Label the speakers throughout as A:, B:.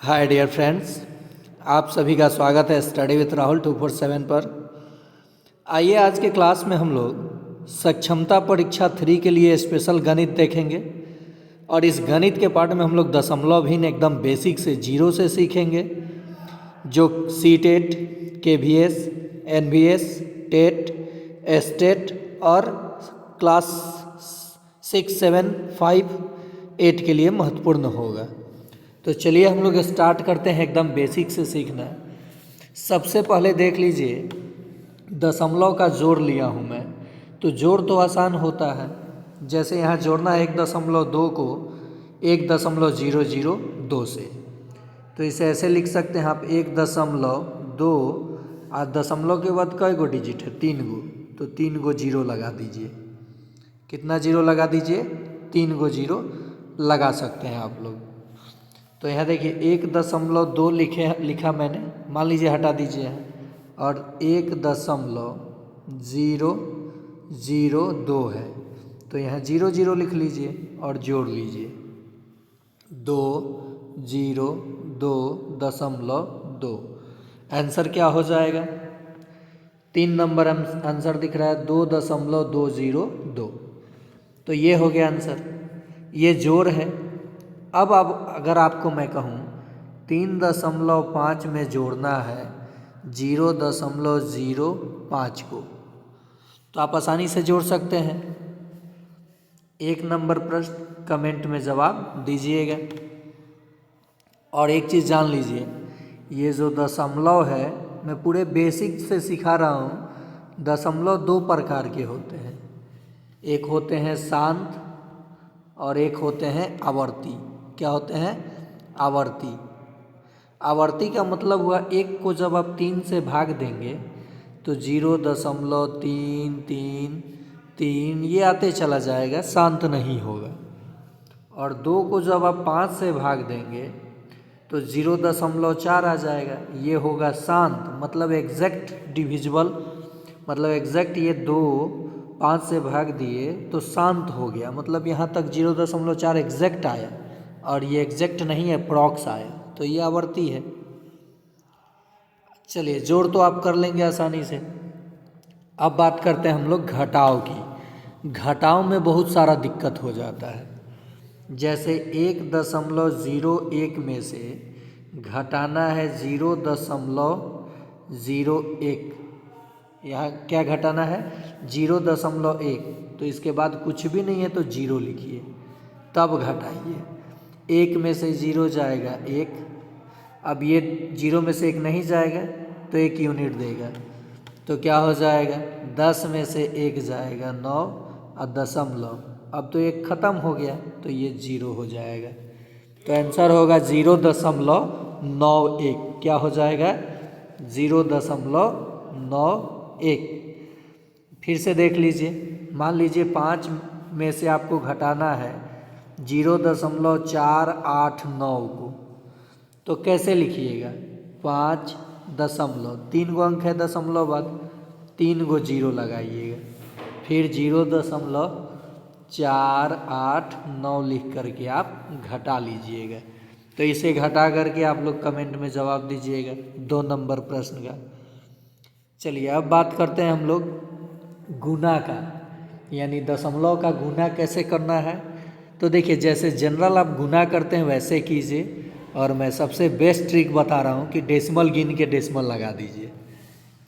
A: Hi dear friends, आप सभी का स्वागत है स्टडी विथ राहुल 247 पर। आइए आज के क्लास में हम लोग सक्षमता परीक्षा 3 के लिए स्पेशल गणित देखेंगे और इस गणित के पार्ट में हम लोग दशमलव भिन्न एकदम बेसिक से जीरो से सीखेंगे, जो CTET, KVS, NVS, TET, STET और क्लास 6, 7, 5, 8 के लिए महत्वपूर्ण होगा। तो चलिए हम लोग स्टार्ट करते हैं एकदम बेसिक से सीखना। सबसे पहले देख लीजिए, दशमलव का जोड़ लिया हूँ मैं, तो जोड़ तो आसान होता है। जैसे यहाँ जोड़ना है 1.2 को 1.002 से, तो इसे ऐसे लिख सकते हैं आप 1.2 और दशमलव के बाद कई गो डिजिट है, 3 गो, तो 3 गो जीरो लगा दीजिए। कितना जीरो लगा दीजिए? 3 गो जीरो लगा सकते हैं आप लोग। तो यहाँ देखिए 1.2 लिखा मैंने, मान लीजिए हटा दीजिए यहाँ, और 1.002 है, तो यहाँ 0 0 लिख लीजिए और जोड़ लीजिए 202.2। आंसर क्या हो जाएगा? 3 नंबर आंसर दिख रहा है 2.202। तो ये हो गया आंसर, ये जोड़ है। अब अगर आपको मैं कहूँ 3.5 में जोड़ना है 0.05 को, तो आप आसानी से जोड़ सकते हैं। 1 नंबर प्रश्न कमेंट में जवाब दीजिएगा। और एक चीज़ जान लीजिए, ये जो दशमलव है मैं पूरे बेसिक से सिखा रहा हूँ। दशमलव 2 प्रकार के होते हैं, एक होते हैं शांत और एक होते हैं आवर्ती। क्या होते हैं? आवर्ती। आवर्ती का मतलब हुआ एक को जब आप 3 से भाग देंगे तो 0.333 ये आते चला जाएगा, शांत नहीं होगा। और 2 को जब आप 5 से भाग देंगे तो 0.4 आ जाएगा, ये होगा शांत, मतलब एग्जैक्ट डिविजिबल, मतलब एग्जैक्ट ये 2 5 से भाग दिए तो शांत हो गया, मतलब यहाँ तक 0.4 एग्जैक्ट आया, और ये एग्जैक्ट नहीं है, प्रॉक्स आया, तो ये आवर्ती है। चलिए जोड़ तो आप कर लेंगे आसानी से। अब बात करते हैं हम लोग घटाव की। घटाव में बहुत सारा दिक्कत हो जाता है। जैसे 1.01 में से घटाना है 0.01, यहाँ क्या घटाना है? 0.1, तो इसके बाद कुछ भी नहीं है तो 0 लिखिए, तब घटाइए। 1 में से 0 जाएगा 1, अब ये 0 में से 1 नहीं जाएगा तो 1 यूनिट देगा, तो क्या हो जाएगा? 10 में से 1 जाएगा 9 और दशमलव, अब तो 1 ख़त्म हो गया तो ये 0 हो जाएगा। तो आंसर होगा 0.91। क्या हो जाएगा? 0.91। फिर से देख लीजिए, मान लीजिए 5 में से आपको घटाना है 0.489 को, तो कैसे लिखिएगा? 5 दशमलव, 3 गो अंक है दशमलव बाद, 3 गो जीरो लगाइएगा, फिर 0.489 लिख करके आप घटा लीजिएगा। तो इसे घटा करके आप लोग कमेंट में जवाब दीजिएगा 2 नंबर प्रश्न का। चलिए अब बात करते हैं हम लोग गुना का, यानी दशमलव का गुना कैसे करना है। तो देखिए, जैसे जनरल आप गुना करते हैं वैसे कीजिए, और मैं सबसे बेस्ट ट्रिक बता रहा हूँ कि डेसिमल गिन के डेसिमल लगा दीजिए,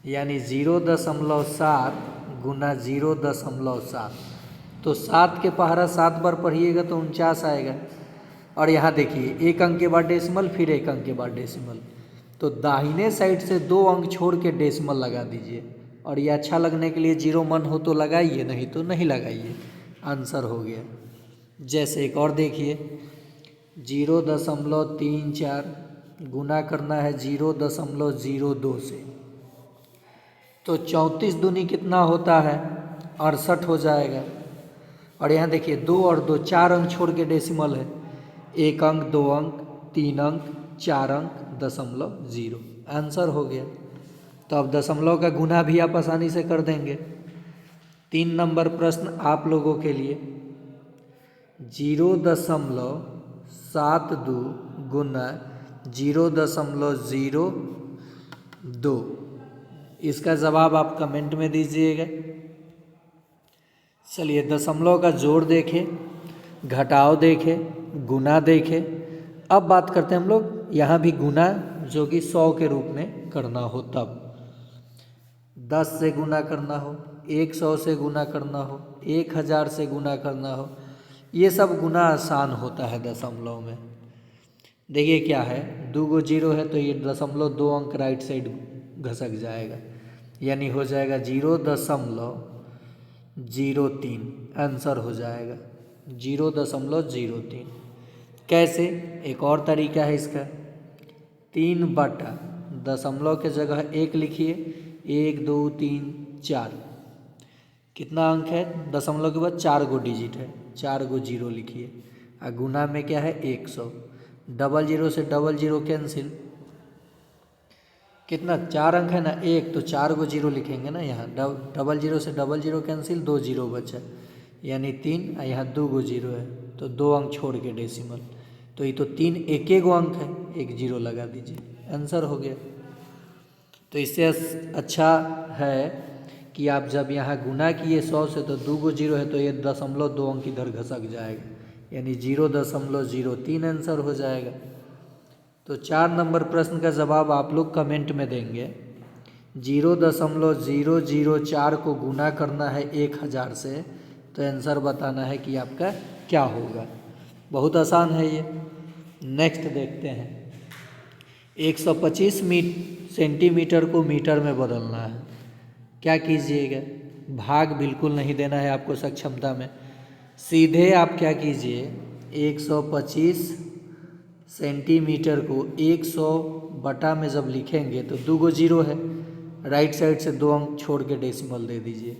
A: यानी 0.7 गुना 0.7, तो 7 के पहाड़ा 7 बार पढ़िएगा तो 49 आएगा। और यहाँ देखिए 1 अंक के बाद डेसिमल, फिर 1 अंक के बाद डेसिमल, तो दाहिने साइड से 2 अंक छोड़ के डेसिमल लगा दीजिए। और ये अच्छा लगने के लिए 0 मन हो तो लगाइए, नहीं तो नहीं लगाइए, आंसर हो गया। जैसे एक और देखिए, 0.34 गुना करना है 0.02 से, तो 34 दूनी कितना होता है? 68 हो जाएगा। और यहाँ देखिए 2 और 2, 4 अंक छोड़ के डेसिमल है, 1 अंक, 2 अंक, 3 अंक, 4 अंक, 0.0, आंसर हो गया। तो अब दशमलव का गुना भी आप आसानी से कर देंगे। 3 नंबर प्रश्न आप लोगों के लिए, 0.72 गुना 0.02। इसका जवाब आप कमेंट में दीजिएगा। चलिए दशमलव का जोड़ देखें, घटाव देखें, गुना देखें। अब बात करते हैं हम लोग यहाँ भी गुना, जो कि 100 के रूप में करना हो तब 10 से गुना करना हो, 100 से गुना करना हो, 1000 से गुना करना हो, ये सब गुना आसान होता है दशमलव में। देखिए क्या है, 2 गो 0 है तो ये दशमलव 2 अंक राइट साइड घसक जाएगा, यानी हो जाएगा 0.03। आंसर हो जाएगा 0.03। कैसे, एक और तरीका है इसका, 3 बटा दशमलव के जगह 1 लिखिए, 1 2 3 4, कितना अंक है, दशमलव के बाद 4 गो डिजिट है, 4 गो 0 लिखिए। और गुना में क्या है 100, 00 से 00 कैंसिल, कितना 4 अंक है ना, 1 तो 4 गो 0 लिखेंगे ना यहाँ, 00 से 00 कैंसिल, 2 0 बचा यानी 3, और यहाँ 2 गो 0 है तो 2 अंक छोड़ के डेसिमल, तो ये तो 3 एक गो अंक है, 1 0 लगा दीजिए, आंसर हो गया। तो इससे अच्छा है कि आप जब यहाँ गुना किए 100 से तो 2 गो 0 है तो ये दशमलव 2 अंक इधर घसक जाएगा, यानी 0.03 आंसर हो जाएगा। तो 4 नंबर प्रश्न का जवाब आप लोग कमेंट में देंगे। 0.004 को गुना करना है 1000 से, तो आंसर बताना है कि आपका क्या होगा। बहुत आसान है ये। नेक्स्ट देखते हैं, 125 सेंटीमीटर को मीटर में बदलना है। क्या कीजिएगा, भाग बिल्कुल नहीं देना है आपको सक्षमता में, सीधे आप क्या कीजिए, 125 सेंटीमीटर को 100 बटा में जब लिखेंगे तो 2 गो 0 है, राइट साइड से 2 अंक छोड़ के डेसिमल दे दीजिए,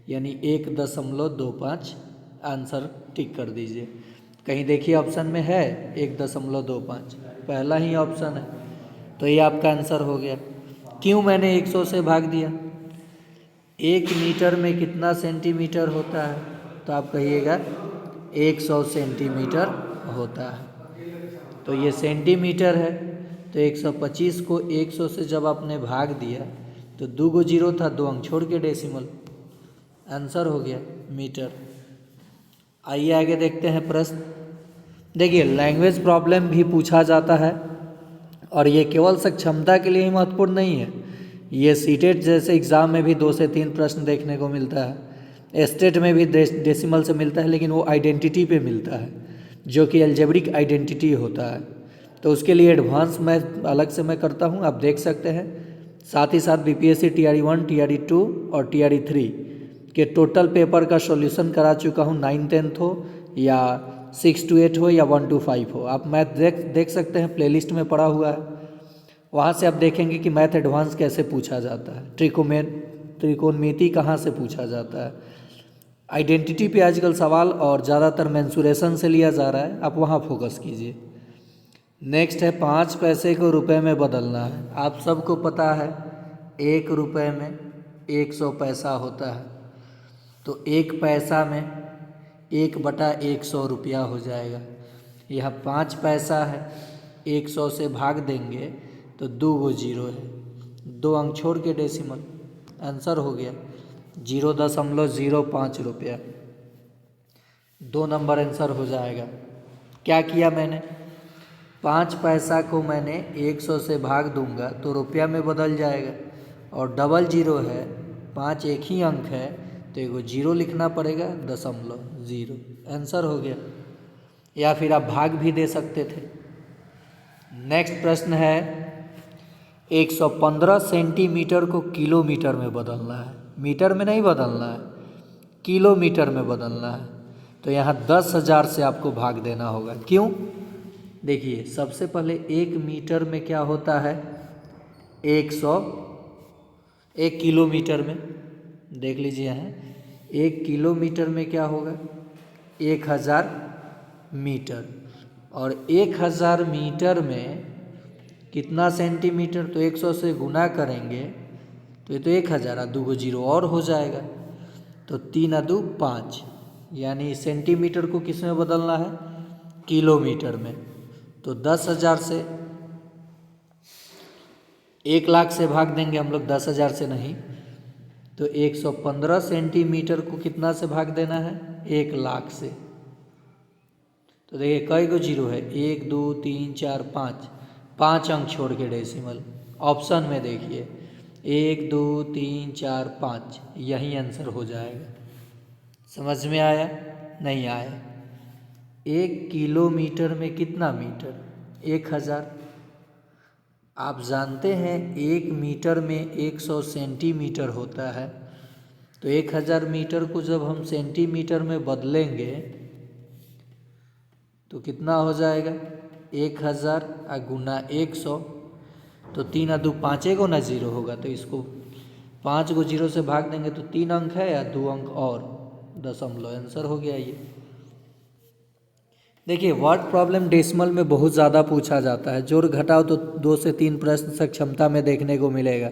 A: यानी 1.25 आंसर टिक कर दीजिए। कहीं देखिए ऑप्शन में है 1.25, पहला ही ऑप्शन है, तो ये आपका आंसर हो गया। क्यों मैंने 100 से भाग दिया, 1 मीटर में कितना सेंटीमीटर होता है, तो आप कहिएगा 100 सेंटीमीटर होता है, तो ये सेंटीमीटर है, तो 125 को 100 से जब आपने भाग दिया तो 2 गो 0 था, 2 अंक छोड़ के डेसिमल, आंसर हो गया मीटर। आइए आगे देखते हैं प्रश्न। देखिए लैंग्वेज प्रॉब्लम भी पूछा जाता है, और ये केवल सक्षमता के लिए ही महत्वपूर्ण नहीं है, ये सीटेट जैसे एग्ज़ाम में भी 2 से 3 प्रश्न देखने को मिलता है, स्टेट में भी डेसिमल से मिलता है, लेकिन वो आइडेंटिटी पे मिलता है, जो कि अलजेब्रिक आइडेंटिटी होता है। तो उसके लिए एडवांस मैं अलग से मैं करता हूँ, आप देख सकते हैं। साथ ही साथ बीपीएससी TRE 1, TRE 2 और TRE 3 के टोटल पेपर का सॉल्यूशन करा चुका हूँ, 9 10th हो या 6 to 8 हो या 1 to 5 हो। आप मैथ देख सकते हैं, प्लेलिस्ट में पड़ा हुआ है, वहाँ से आप देखेंगे कि मैथ एडवांस कैसे पूछा जाता है, त्रिकोणमिति कहाँ से पूछा जाता है, आइडेंटिटी पे आजकल सवाल और ज़्यादातर मेंसुरेशन से लिया जा रहा है, आप वहाँ फोकस कीजिए। नेक्स्ट है 5 पैसे को रुपए में बदलना है। आप सबको पता है 1 रुपये में 100 पैसा होता है, तो 1 पैसा में 1/100 रुपया हो जाएगा। यह 5 पैसा है, 100 से भाग देंगे तो 2 गो 0 है, 2 अंक छोड़ के डेसिमल, आंसर हो गया 0.05 रुपया। 2 नंबर आंसर हो जाएगा। क्या किया मैंने, 5 पैसा को मैंने 100 से भाग दूंगा तो रुपया में बदल जाएगा, और 00 है, 5 एक ही अंक है तो एगो 0 लिखना पड़ेगा, 0.0, आंसर हो गया। या फिर आप भाग भी दे सकते थे। नेक्स्ट प्रश्न है 115 सेंटीमीटर को किलोमीटर में बदलना है। मीटर में नहीं बदलना है, किलोमीटर में बदलना है, तो यहाँ 10,000 से आपको भाग देना होगा। क्यों, देखिए सबसे पहले 1 मीटर में क्या होता है 100, 1 किलोमीटर में देख लीजिए यहाँ, 1 किलोमीटर में क्या होगा 1000 मीटर, और 1000 मीटर में कितना सेंटीमीटर, तो 100 से गुना करेंगे तो ये तो 1000, 2 गो 0 और हो जाएगा, तो 3 2 5, यानी सेंटीमीटर को किस में बदलना है, किलोमीटर में। तो 10,000 से 1,00,000 से भाग देंगे हम लोग, 10,000 से नहीं। तो 115 सेंटीमीटर को कितना से भाग देना है? 1,00,000 से। तो देखिए कई को जीरो है, 1 2 3 4 5, 5 अंक छोड़ के डेसिमल। ऑप्शन में देखिए 1 2 3 4 5, यही आंसर हो जाएगा। समझ में आया? नहीं आया? 1 किलोमीटर में कितना मीटर? 1000। आप जानते हैं 1 मीटर में 100 सेंटीमीटर होता है। तो 1000 मीटर को जब हम सेंटीमीटर में बदलेंगे तो कितना हो जाएगा? 1000 गुना 100, तो 3 2 5 को ना जीरो होगा, तो इसको 5 को जीरो से भाग देंगे तो 3 अंक है या 2 अंक और दशमलव, आंसर हो गया ये। देखिए वर्ड प्रॉब्लम डेसिमल में बहुत ज़्यादा पूछा जाता है, जोड़ घटाओ तो 2 से 3 प्रश्न तक क्षमता में देखने को मिलेगा।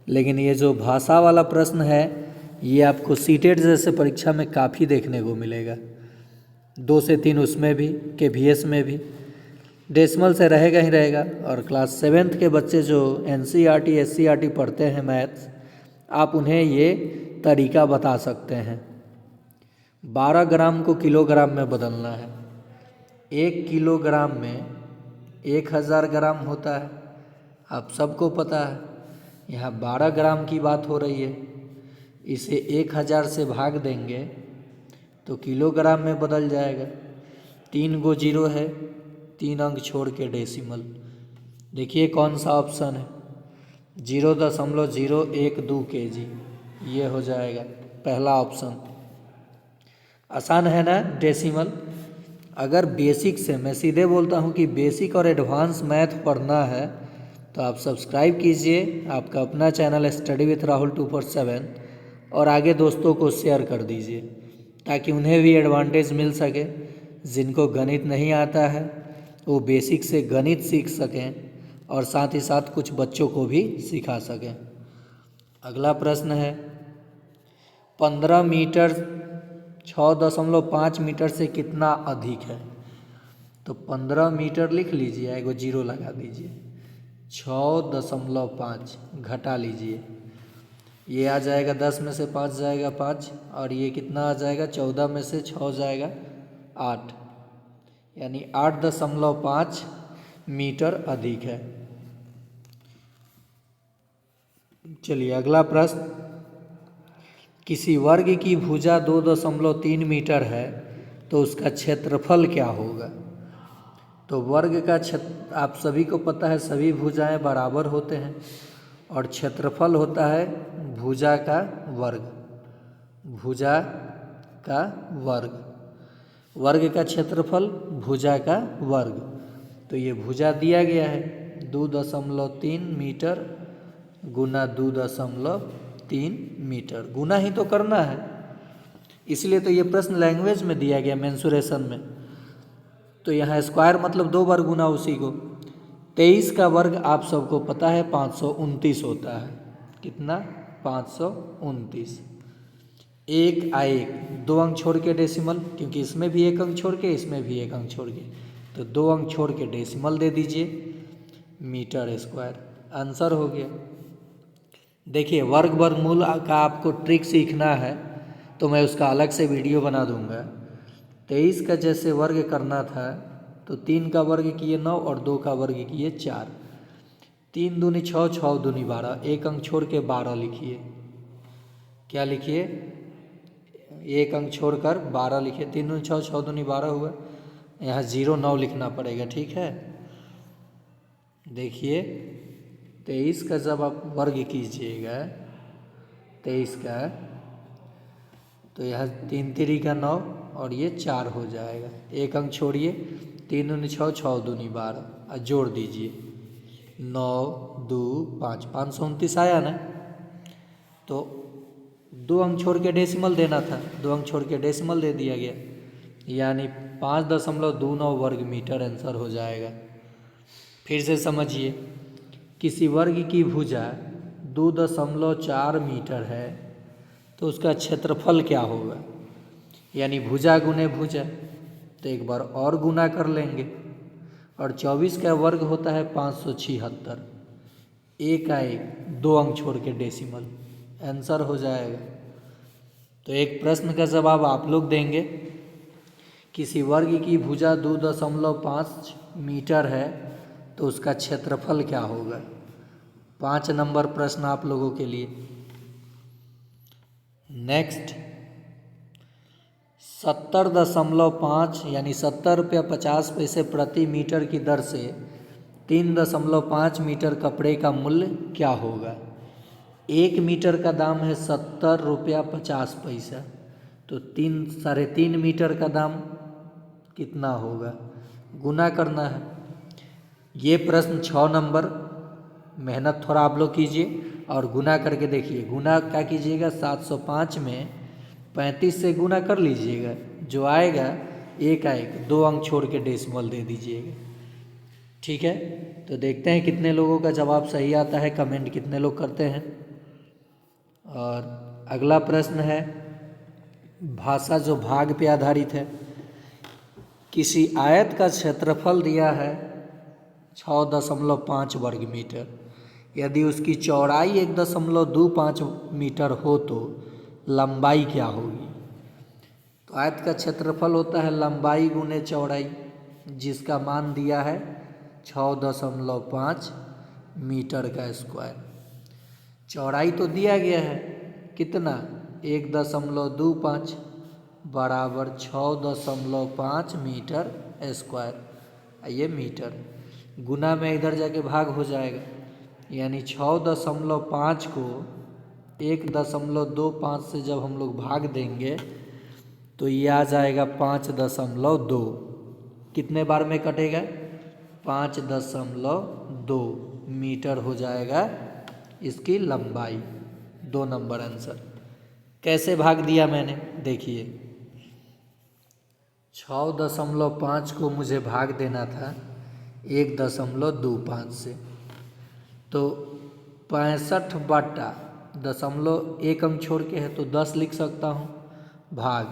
A: लेकिन ये जो भाषा वाला प्रश्न है ये आपको सीटेट जैसे परीक्षा में काफ़ी देखने को मिलेगा, 2 से 3 उसमें भी, KVS में भी डेसिमल से रहेगा ही रहेगा। और क्लास 7th के बच्चे जो NCERT SCERT पढ़ते हैं मैथ्स, आप उन्हें ये तरीका बता सकते हैं। 12 ग्राम को किलोग्राम में बदलना है। 1 किलोग्राम में 1000 ग्राम होता है, आप सबको पता है। यहाँ 12 ग्राम की बात हो रही है, इसे 1000 से भाग देंगे तो किलोग्राम में बदल जाएगा। 3 गो जीरो है, 3 अंक छोड़ के डेसिमल। देखिए कौन सा ऑप्शन है? 0.012 kg, ये हो जाएगा पहला ऑप्शन। आसान है ना डेसिमल? अगर बेसिक से, मैं सीधे बोलता हूँ कि बेसिक और एडवांस मैथ पढ़ना है तो आप सब्सक्राइब कीजिए आपका अपना चैनल स्टडी विथ राहुल 247, और आगे दोस्तों को शेयर कर दीजिए ताकि उन्हें भी एडवांटेज मिल सके। जिनको गणित नहीं आता है वो बेसिक से गणित सीख सकें और साथ ही साथ कुछ बच्चों को भी सिखा सकें। अगला प्रश्न है 15 मीटर 6.5 मीटर से कितना अधिक है? तो 15 मीटर लिख लीजिए, एगो जीरो लगा दीजिए, 6.5 घटा लीजिए, ये आ जाएगा 10 में से 5 जाएगा 5, और ये कितना आ जाएगा? 14 में से 6 जाएगा 8, यानी 8.5 मीटर अधिक है। चलिए अगला प्रश्न, किसी वर्ग की भुजा 2.3 मीटर है तो उसका क्षेत्रफल क्या होगा? तो वर्ग का क्षेत्र आप सभी को पता है, सभी भुजाएं बराबर होते हैं, और क्षेत्रफल होता है भुजा का वर्ग। भुजा का वर्ग, वर्ग का क्षेत्रफल भुजा का वर्ग। तो ये भुजा दिया गया है 2.3 मीटर गुना 2.3 मीटर, गुना ही तो करना है, इसलिए तो ये प्रश्न लैंग्वेज में दिया गया, मेंसुरेशन में। तो यहाँ स्क्वायर मतलब 2 बार गुना उसी को। 23 का वर्ग आप सबको पता है 529 होता है। कितना? 529। 1 आ 1, 2 अंक छोड़ के डेसिमल, क्योंकि इसमें भी 1 अंक छोड़ के, इसमें भी 1 अंक छोड़ के, तो 2 अंक छोड़ के डेसिमल दे दीजिए, मीटर स्क्वायर, आंसर हो गया। देखिए वर्ग वर्गमूल का आपको ट्रिक सीखना है तो मैं उसका अलग से वीडियो बना दूंगा। 23 का जैसे वर्ग करना था तो 3 का वर्ग किए 9 और 2 का वर्ग किए 4, 3 दूनी 6, 6 दूनी 12, 1 अंक छोड़ के 12 लिखिए। क्या लिखिए? 1 अंक छोड़कर 12 लिखिए। 3 दूनी 6, 6 दूनी 12 हुआ, यहाँ 0 9 लिखना पड़ेगा, ठीक है। देखिए 23 का जब आप वर्ग कीजिएगा 23 का, तो यह 3 3 का 9 और ये 4 हो जाएगा। 1 अंक छोड़िए, 3 दूनी 6, 6 दूनी 12, और जोड़ दीजिए 9 2 5, 529 आया ना। तो 2 अंक छोड़ के डेसिमल देना था, 2 अंक छोड़ के डेसिमल दे दिया गया, यानी 5.29 वर्ग मीटर आंसर हो जाएगा। फिर से समझिए, किसी वर्ग की भुजा 2.4 मीटर है तो उसका क्षेत्रफल क्या होगा? यानी भुजा गुने भुजा, तो एक बार और गुना कर लेंगे, और 24 का वर्ग होता है 576, एक का एक 2 अंक छोड़ के डेसिमल आंसर हो जाएगा। तो एक प्रश्न का जवाब आप लोग देंगे। किसी वर्ग की भुजा 2.5 मीटर है तो उसका क्षेत्रफल क्या होगा। 5 नंबर प्रश्न आप लोगों के लिए। नेक्स्ट 70.5 यानी 70 रुपया 50 पैसे प्रति मीटर की दर से 3.5 मीटर कपड़े का मूल्य क्या होगा। 1 मीटर का दाम है 70 रुपया 50 पैसा, तो 3.5 मीटर का दाम कितना होगा, गुना करना है। ये प्रश्न 6 नंबर, मेहनत थोड़ा आप लोग कीजिए और गुना करके देखिए। गुना क्या कीजिएगा, 705 में 35 से गुना कर लीजिएगा, जो आएगा एक आएगा, 2 अंक छोड़ के डेसिमल दे दीजिएगा। ठीक है, तो देखते हैं कितने लोगों का जवाब सही आता है, कमेंट कितने लोग करते हैं। और अगला प्रश्न है भाषा, जो भाग पे आधारित है। किसी आयत का क्षेत्रफल दिया है 6.5 वर्ग मीटर, यदि उसकी चौड़ाई 1.25 मीटर हो तो लंबाई क्या होगी। तो आयत का क्षेत्रफल होता है लंबाई गुने चौड़ाई, जिसका मान दिया है 6.5 मीटर का स्क्वायर। चौड़ाई तो दिया गया है कितना, 1.25 बराबर 6.5 मीटर स्क्वायर, ये मीटर। गुना में इधर जाके भाग हो जाएगा, यानी 6.5 को 1.25 से जब हम लोग भाग देंगे तो ये आ जाएगा 5.2। कितने बार में कटेगा, 5.2 मीटर हो जाएगा इसकी लंबाई। 2 नंबर आंसर। कैसे भाग दिया मैंने, देखिए 6.5 को मुझे भाग देना था 1.25 से, तो 65/1 अंक छोड़ के है तो 10 लिख सकता हूँ, भाग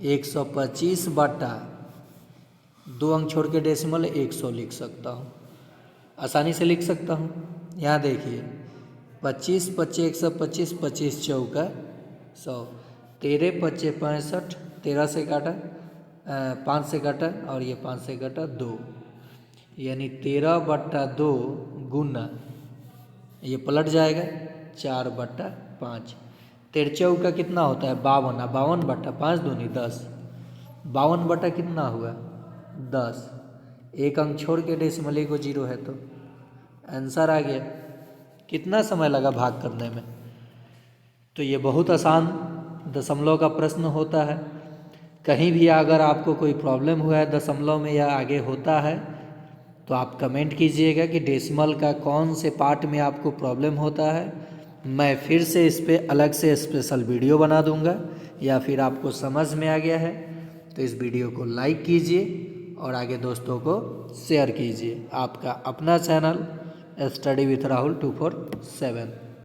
A: 125/2 अंक छोड़ के डेसिमल 100 लिख सकता हूँ, आसानी से लिख सकता हूँ। यहाँ देखिए 25 25 125, 25 चौका 100, 13 25 65, 13 से काटा 5 से काटा और ये 5 से काटा 2, यानी 13/2 गुना, ये पलट जाएगा 4/5। 13 चौका कितना होता है 52, 52/5 दूनी 10, 52 कितना हुआ 10। 1 अंक छोड़ के डेसिमल को 0 है तो आंसर आ गया। कितना समय लगा भाग करने में, तो ये बहुत आसान दशमलव का प्रश्न होता है। कहीं भी अगर आपको कोई प्रॉब्लम हुआ है दशमलव में या आगे होता है तो आप कमेंट कीजिएगा कि डेसिमल का कौन से पार्ट में आपको प्रॉब्लम होता है। मैं फिर से इस पर अलग से स्पेशल वीडियो बना दूंगा, या फिर आपको समझ में आ गया है तो इस वीडियो को लाइक कीजिए और आगे दोस्तों को शेयर कीजिए। आपका अपना चैनल स्टडी विथ राहुल 247।